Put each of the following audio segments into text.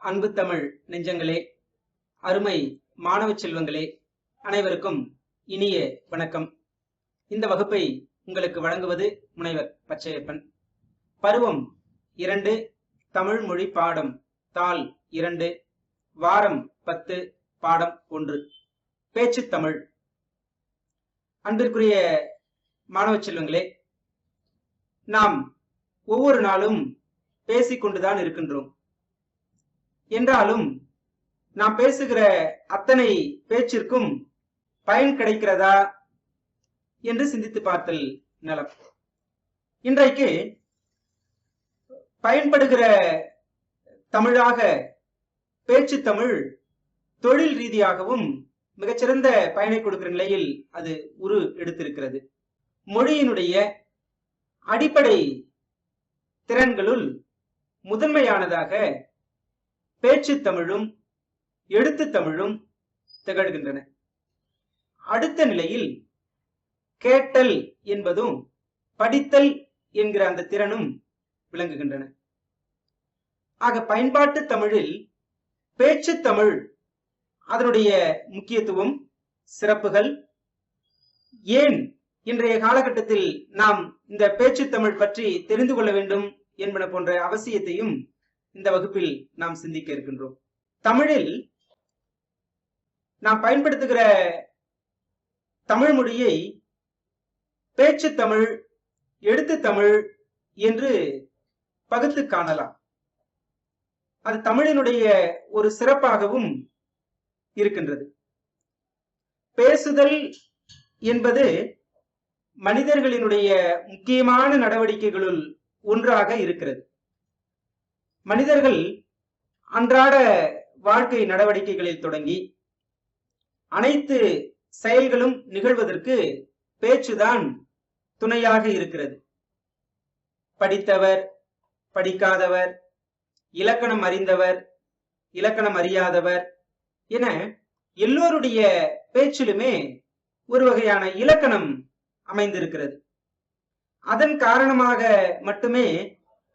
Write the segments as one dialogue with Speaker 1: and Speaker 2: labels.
Speaker 1: அன்பு தமிழ் நெஞ்சங்களே, அருமை மாணவ செல்வங்களே, அனைவருக்கும் இனிய வணக்கம். இந்த வகுப்பை உங்களுக்கு வழங்குவது முனைவர் பச்சையப்பன். பருவம் 2, தமிழ் மொழி பாடம் தாள் 2, வாரம் 10, பாடம் 1, பேச்சு தமிழ். அன்பிற்குரிய மாணவ செல்வங்களே, நாம் ஒவ்வொரு நாளும் பேசிக்கொண்டுதான் இருக்கின்றோம். என்றாலும் நாம் பேசுகிற அத்தனை பேச்சிற்கும் பயன் கிடைக்கிறதா என்று சிந்தித்து பார்த்தல் நலம். இன்றைக்கு பயன்படுகிற தமிழாக பேச்சு தமிழ் தொழில் ரீதியாகவும் மிகச்சிறந்த பயனை கொடுக்கிற நிலையில் அது உரு எடுத்திருக்கிறது. மொழியினுடைய அடிப்படை திறன்களுள் முதன்மையானதாக பேச்சு தமிழும் எழுத்து தமிழும் திகழ்கின்றன. அடுத்த நிலையில் கேட்டல் என்பதும் படித்தல் என்கிற அந்த திறனும் விளங்குகின்றன. ஆக பயன்பாட்டு தமிழில் பேச்சு தமிழ் அதனுடைய முக்கியத்துவம், சிறப்புகள், ஏன் இன்றைய காலகட்டத்தில் நாம் இந்த பேச்சு தமிழ் பற்றி தெரிந்து கொள்ள வேண்டும் என்பன போன்ற அவசியத்தையும் இந்த வகுப்பில் நாம் சிந்திக்க இருக்கின்றோம். தமிழில் நாம் பயன்படுத்துகிற தமிழ் மொழியை பேச்சு தமிழ், எழுத்து தமிழ் என்று பகுத்து காணலாம். அது தமிழினுடைய ஒரு சிறப்பாகவும் இருக்கின்றது. பேசுதல் என்பது மனிதர்களினுடைய முக்கியமான நடவடிக்கைகளுள் ஒன்றாக இருக்கிறது. மனிதர்கள் அன்றாட வாழ்க்கை நடவடிக்கைகளில் தொடங்கி அனைத்து செயல்களும் நிகழ்வதற்கு பேச்சுதான் துணையாக இருக்கிறது. படித்தவர், படிக்காதவர், இலக்கணம் அறிந்தவர், இலக்கணம் அறியாதவர் என எல்லோருடைய பேச்சிலுமே ஒரு வகையான இலக்கணம் அமைந்திருக்கிறது. அதன் காரணமாக மட்டுமே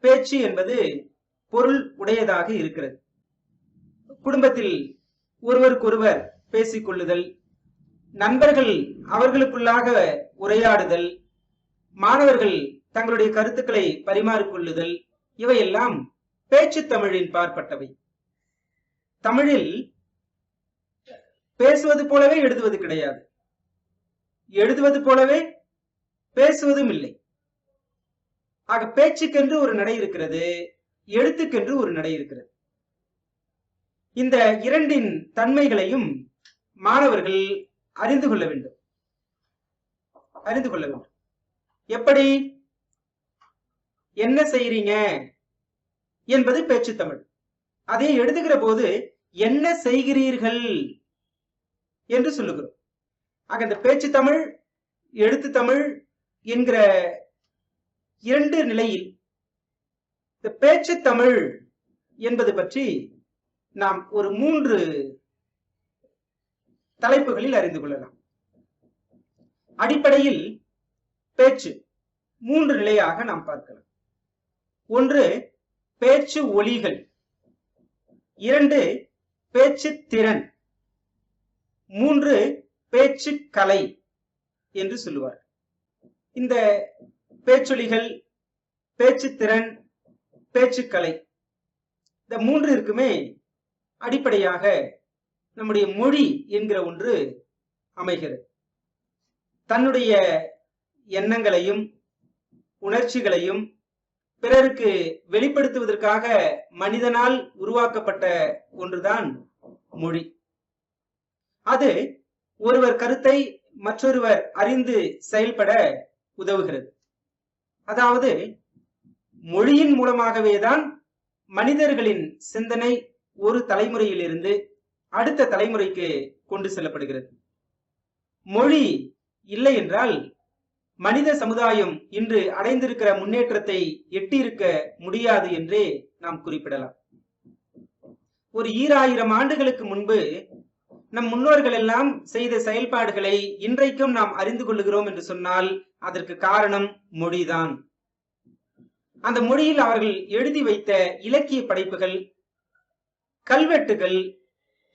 Speaker 1: பேச்சு என்பது பொருள் உடையதாக இருக்கிறது. குடும்பத்தில் ஒருவருக்கொருவர் பேசிக்கொள்ளுதல், நண்பர்கள் அவர்களுக்குள்ளாக உரையாடுதல், மாணவர்கள் தங்களுடைய கருத்துக்களை பரிமாறிக்கொள்ளுதல், இவையெல்லாம் பேச்சு தமிழின் பார்ப்பட்டவை. தமிழில் பேசுவது போலவே எழுதுவது கிடையாது, எழுதுவது போலவே பேசுவதும் இல்லை. ஆக பேச்சுக்கென்று ஒரு நடை இருக்கிறது, எழுத்துக்கென்று ஒரு நடை இருக்கிறது. இந்த இரண்டின் தன்மைகளையும் மாணவர்கள் அறிந்து கொள்ள வேண்டும். எப்படி, என்ன செய்றீங்க என்பது பேச்சு தமிழ். அதை எழுதுகிற போது என்ன செய்கிறீர்கள் என்று சொல்லுகிறோம். ஆக இந்த பேச்சு தமிழ், எழுத்து தமிழ் என்கிற இரண்டு நிலையில் இந்த பேச்சு தமிழ் என்பது பற்றி நாம் ஒரு 3 தலைப்புகளில் அறிந்து கொள்ளலாம். அடிப்படையில் பேச்சு 3 நிலையாக நாம் பார்க்கலாம். 1 பேச்சு ஒலிகள், 2 பேச்சு திறன், 3 பேச்சு கலை என்று சொல்லுவார். இந்த பேச்சொலிகள், பேச்சு திறன், பேச்சுக்கலை, இந்த 3 இருக்குமே அடிப்படையாக நம்முடைய மொழி என்கிற ஒன்று அமைகிறது. தன்னுடைய எண்ணங்களையும் உணர்ச்சிகளையும் பிறருக்கு வெளிப்படுத்துவதற்காக மனிதனால் உருவாக்கப்பட்ட ஒன்றுதான் மொழி. அது ஒருவர் கருத்தை மற்றொருவர் அறிந்து செயல்பட உதவுகிறது. அதாவது மொழியின் மூலமாகவேதான் மனிதர்களின் சிந்தனை ஒரு தலைமுறையிலிருந்து அடுத்த தலைமுறைக்கு கொண்டு செல்லப்படுகிறது. மொழி இல்லை என்றால் மனித சமுதாயம் இன்று அடைந்திருக்கிற முன்னேற்றத்தை எட்டியிருக்க முடியாது என்றே நாம் குறிப்பிடலாம். ஒரு 2000 ஆண்டுகளுக்கு முன்பு நம் முன்னோர்கள் எல்லாம் செய்த செயல்பாடுகளை இன்றைக்கும் நாம் அறிந்து கொள்ளுகிறோம் என்று சொன்னால் அதற்கு காரணம் மொழிதான். அந்த மொழியில் அவர்கள் எழுதி வைத்த இலக்கிய படைப்புகள், கல்வெட்டுகள்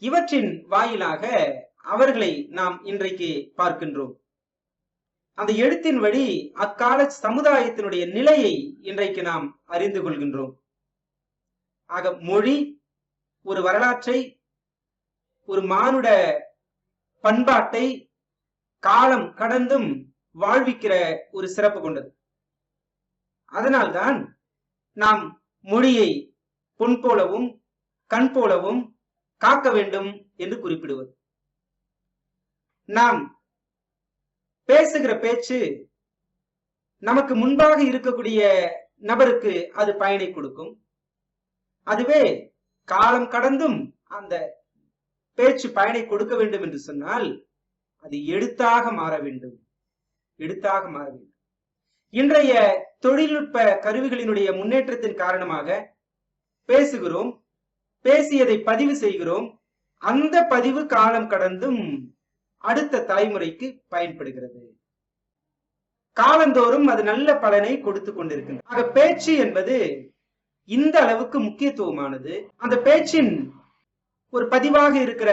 Speaker 1: இவற்றின் வாயிலாக அவர்களை நாம் இன்றைக்கு பார்க்கின்றோம். அந்த எழுத்தின் வழி அக்கால சமுதாயத்தினுடைய நிலையை இன்றைக்கு நாம் அறிந்து கொள்கின்றோம். ஆக மொழி ஒரு வரலாற்றை, ஒரு மானுட பண்பாட்டை காலம் கடந்தும் வாழ்விக்கிற ஒரு சிறப்பு கொண்டது. அதனால்தான் நாம் மொழியை பொன் போலவும் கண் போலவும் காக்க வேண்டும் என்று குறிப்பிடுவது. நாம் பேசுகிற பேச்சு நமக்கு முன்பாக இருக்கக்கூடிய நபருக்கு அது பயனை கொடுக்கும். அதுவே காலம் கடந்தும் அந்த பேச்சு பயனை கொடுக்க வேண்டும் என்று சொன்னால் அது எழுத்தாக மாற வேண்டும். எழுத்தாக மாற வேண்டும். இன்றைய தொழில்நுட்ப கருவிகளினுடைய முன்னேற்றத்தின் காரணமாக பேசுகிறோம், பேசியதை பதிவு செய்கிறோம். அந்த பதிவு காலம் கடந்தும் அடுத்த தலைமுறைக்கு பயன்படுகிறது. காலந்தோறும் அது நல்ல பலனை கொடுத்து கொண்டிருக்கின்றது. ஆக பேச்சு என்பது இந்த அளவுக்கு முக்கியத்துவமானது. அந்த பேச்சின் ஒரு பதிவாக இருக்கிற,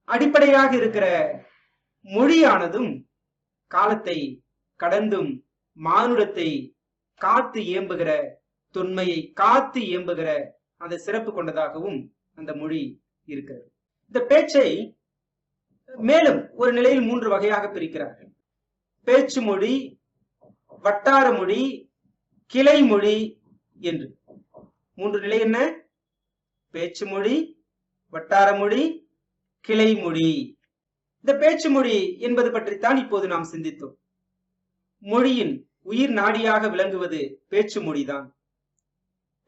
Speaker 1: அடிப்படையாக இருக்கிற மொழியானதும் காலத்தை கடந்தும் மானுடத்தை காத்து இயம்புகிற, தொன்மையை காத்து இயம்புகிற அந்த சிறப்பு கொண்டதாகவும் அந்த மொழி இருக்கிறது. இந்த பேச்சை மேலும் ஒரு நிலையில் 3 வகையாக பிரிக்கிறார்கள். பேச்சு மொழி, வட்டார மொழி, கிளை மொழி என்று 3 நிலை. என்ன? பேச்சு மொழி, வட்டார மொழி, கிளை மொழி. இந்த பேச்சு மொழி என்பது பற்றித்தான் இப்போது நாம் சிந்தித்தோம். மொழியின் உயிர் நாடியாக விளங்குவது பேச்சு மொழிதான்.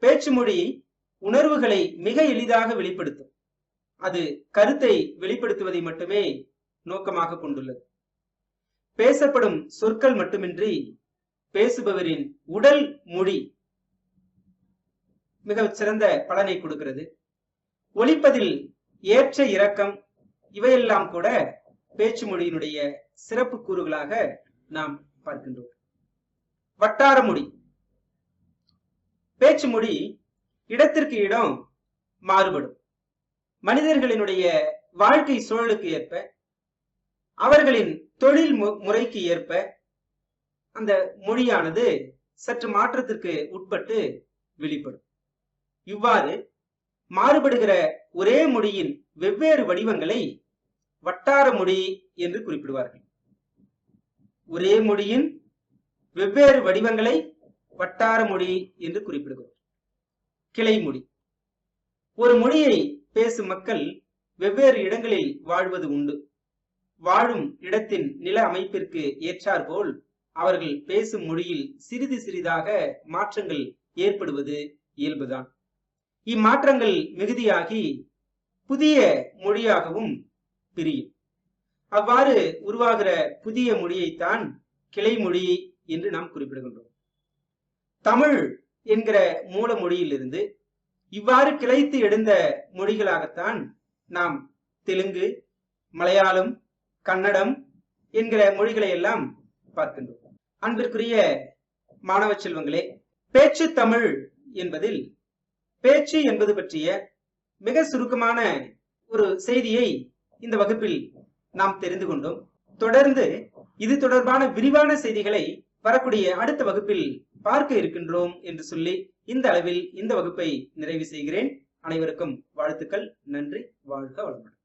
Speaker 1: பேச்சு மொழி உணர்வுகளை மிக எளிதாக வெளிப்படுத்தும். அது கருத்தை வெளிப்படுத்துவதை மட்டுமே நோக்கமாக கொண்டுள்ளது. பேசப்படும் சொற்கள் மட்டுமின்றி பேசுபவரின் உடல் மொழி மிக சிறந்த பலனை கொடுக்கிறது. ஒலிப்பதில் ஏற்ற இறக்கம் இவையெல்லாம் கூட பேச்சு மொழியினுடைய சிறப்பு கூறுகளாக நாம் பார்க்கின்றோம். வட்டார மொழி. பேச்சு மொழி இடத்திற்கு இடம் மாறுபடும். மனிதர்களினுடைய வாழ்க்கை சூழலுக்கு ஏற்ப, அவர்களின் தொழில் முறைக்கு ஏற்ப அந்த மொழியானது சற்று மாற்றத்திற்கு உட்பட்டு வெளிப்படும். இவ்வாறு மாறுபடுகிற ஒரே மொழியின் வெவ்வேறு வடிவங்களை வட்டார மொழி என்று குறிப்பிடுவார்கள். ஒரே மொழியின் வெவ்வேறு வடிவங்களை வட்டார மொழி என்று குறிப்பிடுகிறோம். கிளை மொழி. ஒரு மொழியை பேசும் மக்கள் வெவ்வேறு இடங்களில் வாழ்வது உண்டு. வாழும் இடத்தின் நில அமைப்பிற்கு ஏற்றாற்போல் அவர்கள் பேசும் மொழியில் சிறிது சிறிதாக மாற்றங்கள் ஏற்படுவது இயல்புதான். இம்மாற்றங்கள் மிகுதியாகி புதிய மொழியாகவும் பிரியும். அவ்வாறு உருவாகிற புதிய மொழியைத்தான் கிளை மொழி என்று நாம் குறிப்பிடுகின்றோம். தமிழ் என்கிற மூல மொழியிலிருந்து இவ்வாறு கிளைத்து எழுந்த மொழிகளாகத்தான் நாம் தெலுங்கு, மலையாளம், கன்னடம் என்கிற மொழிகளை எல்லாம் பார்க்கின்றோம். அன்பிற்குரிய மாணவ செல்வங்களே, பேச்சு தமிழ் என்பதில் பேச்சு என்பது பற்றிய மிக சுருக்கமான ஒரு செய்தியை இந்த வகுப்பில் நாம் தெரிந்து கொண்டோம். தொடர்ந்து இது தொடர்பான விரிவான செய்திகளை வரக்கூடிய அடுத்த வகுப்பில் பார்க்க இருக்கின்றோம் என்று சொல்லி இந்த அளவில் இந்த வகுப்பை நிறைவு செய்கிறேன். அனைவருக்கும் வாழ்த்துக்கள். நன்றி. வாழ்க வளமுடன்.